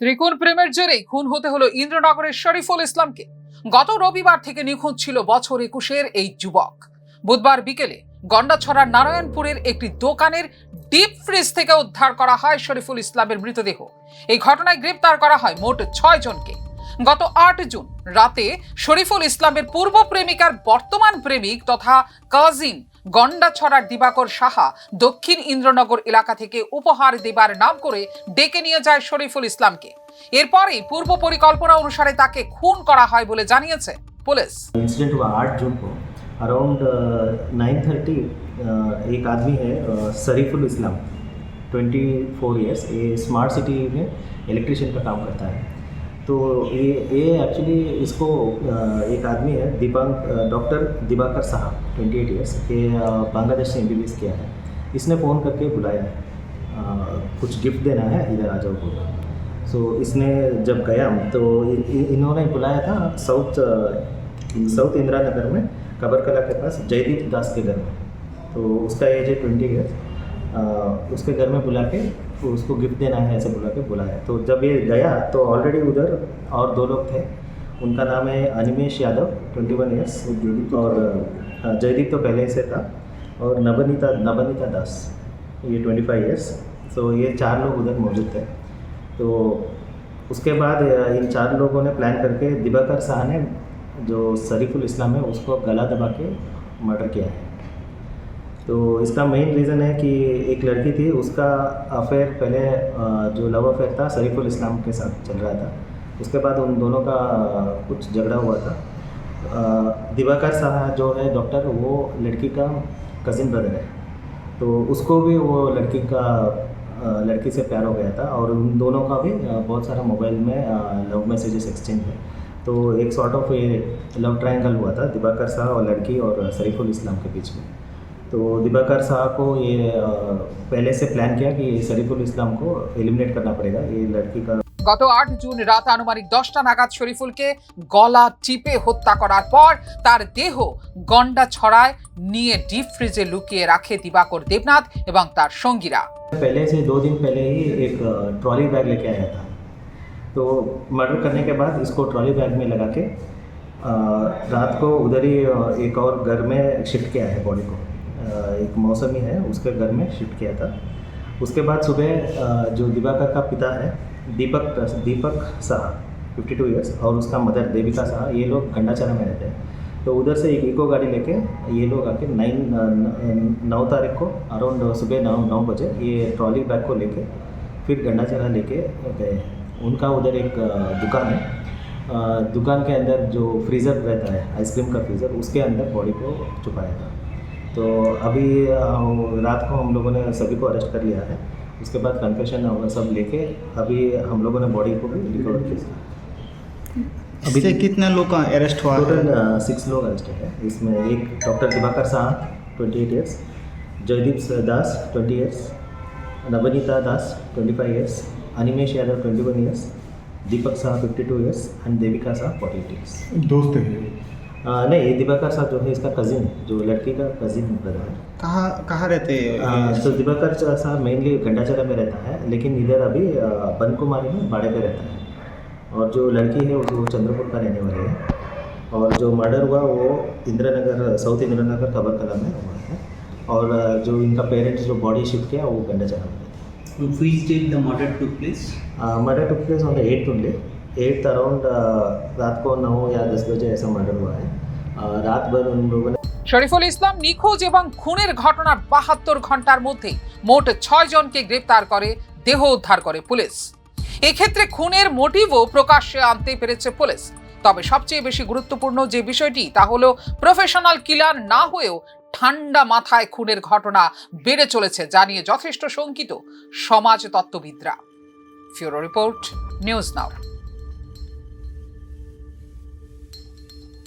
ত্রিকোণ প্রেমের জেরেই খুন হতে হলো ইন্দ্রনগরের শরীফুল ইসলামকে। গত রবিবার থেকে নিখোঁজ ছিল বছর 21-এর এই যুবক। বুধবার বিকেলে গন্ডাছড়ার নারায়ণপুরের একটি দোকানের ডিপ ফ্রিজ থেকে উদ্ধার করা হয় শরীফুল ইসলামের মৃতদেহ। এই ঘটনায় গ্রেপ্তার করা হয় মোট 6 জনকে। গত 8 জুন রাতে শরীফুল ইসলামের পূর্ব প্রেমিকার বর্তমান প্রেমিক তথা কাজিন গন্ডাছড়ার দিবাকর সাহা দক্ষিণ ইন্দ্রনগর এলাকা থেকে উপহার দেবার নাম করে ডেকে নিয়ে যায় শরীফুল ইসলামকে। এরপরই পূর্ব পরিকল্পনা অনুসারে তাকে খুন করা হয় বলে জানিয়েছে পুলিশ। इंसिडेंट हुआ 8 जून को अराउंड 9:30 एक आदमी है शरीफुल इस्लाम 24 ईयर्स, ये स्मार्ट सिटी में इलेक्ट्रिशियन का काम करता है। तो ये एक्चुअली इसको एक आदमी है डॉक्टर दिवाकर साहब 28 ईयर्स के बांग्लादेश से MBBS किया है। इसने फ़ोन करके बुलाया है, कुछ गिफ्ट देना है, इधर आ जाओ बोला। सो इसने जब गया तो इन्होंने बुलाया था साउथ इंदिरा नगर में कबरकला के पास जयदीप दास के घर में। तो उसका एज है 20 ईयर्स। उसके घर में बुला के उसको गिफ्ट देना है ऐसे बुला के बुलाया। तो जब ये गया तो ऑलरेडी उधर और 2 लोग थे। उनका नाम है अनिमेश यादव 21 ईयर्स और जयदीप तो पहले से था, और नवनीता दास ये 25 ईयर्स। सो ये 4 लोग उधर मौजूद थे। तो उसके बाद इन 4 लोगों ने प्लान करके दिवाकर शाह ने जो शरीफुल इस्लाम है उसको गला दबा के मर्डर किया है। तो इसका मेन रीज़न है कि एक लड़की थी, उसका अफेयर पहले जो लव अफेयर था शरीफुल इस्लाम के साथ चल रहा था। उसके बाद उन दोनों का कुछ झगड़ा हुआ था। दिवाकर शाह जो है डॉक्टर, वो लड़की का कज़िन ब्रदर है। तो उसको भी वो लड़की से प्यार हो गया था, और उन दोनों का भी बहुत सारा मोबाइल में लव मैसेजेस एक्सचेंज है। तो एक सॉर्ट ऑफ ये लव ट्रायंगल हुआ था दिवाकर शाह और लड़की और शरीफुल इस्लाम के बीच में। तो दिवाकर शाह को ये पहले से प्लान किया कि शरीफुल इस्लाम को एलिमिनेट करना पड़ेगा, ये लड़की का। গত 8 জুন রাত আনুমানিক 10টা নাগাদ শরীফুলকে গলা টিপে হত্যা করার পর তার দেহ গন্ডাছড়ায় নিয়ে ডিপ ফ্রিজে লুকিয়ে রাখে দিবাকর দেবনাথ এবং তার সঙ্গীরা। पहले से 2 दिन पहले ही एक ट्रॉली बैग लेके आया था। तो मर्डर करने के बाद इसको ट्रॉली बैग में लगा के रात को उधर ही एक और घर में शिफ्ट किया है बॉडी को। एक मौसमी है उसके घर में शिफ्ट किया था। उसके बाद सुबह जो दिवाकर का पिता है दीपक शाह 52 ईयर्स और उसका मदर देविका शाह, ये लोग गंडाचरा में रहते हैं। तो उधर से एक इको गाड़ी लेके ये लोग आके 9 तारीख को अराउंड सुबह 9 बजे ये ट्रॉली बैग को लेके फिर गंडाचरा लेके गए। उनका उधर एक दुकान है, दुकान के अंदर जो फ्रीज़र रहता है आइसक्रीम का फ्रीज़र, उसके अंदर बॉडी को छुपाया था। तो अभी रात को हम लोगों ने सभी को अरेस्ट कर लिया है। उसके बाद कन्फेशन सब लेके अभी हम लोगों ने बॉडी को भी रिकवर किया। अभी से कितने लोग का अरेस्ट हुआ? टोटल 6 लोग अरेस्टेड है। इसमें एक doctor Diwakar Shah 28 years, Jaydeep Das 20 years, Navneeta Das 25 years, Animesh Yadav 21 years, Deepak Shah 52 years and Devika Shah 48 years. दोस्त है? नहीं, ये दिवाकर शाह जो है इसका कज़िन है, जो लड़की का कज़िन ब्रदर है। कहाँ रहते हैं? तो दिवाकर शाह मेनली गंडाचरा में रहता है, लेकिन इधर अभी बनकुमारी में भाड़े पे रहता है। और जो लड़की है वो चंद्रपुर का रहने वाली है। और जो मर्डर हुआ वो साउथ इंदिरा नगर कबरकला में हुआ है। और जो इनका पेरेंट्स जो बॉडी शिफ्ट किया वो गंडाचरा में। Which date the murder took place? Murder took place on the 8th only। 8th around रात को 9 या 10 बजे ऐसा मर्डर हुआ है। रात भर उन लोगों ने। শরীফুল ইসলাম নিখোঁজ এবং খুনের ঘটনার 72 ঘন্টার মধ্যে মোট 6 জনকে গ্রেপ্তার করে দেহ উদ্ধার করে পুলিশ। এক্ষেত্রে খুনের মোটিভও প্রকাশ্যে আনতে পেরেছে পুলিশ। তবে সবচেয়ে বেশি গুরুত্বপূর্ণ যে বিষয়টি তা হলো প্রফেশনাল কিলার না হয়েও ঠান্ডা মাথায় খুনের ঘটনা বেড়ে চলেছে, যা নিয়ে যথেষ্ট শঙ্কিত সমাজতত্ত্ববিদরা। ফিউরো রিপোর্ট, নিউজ নাও।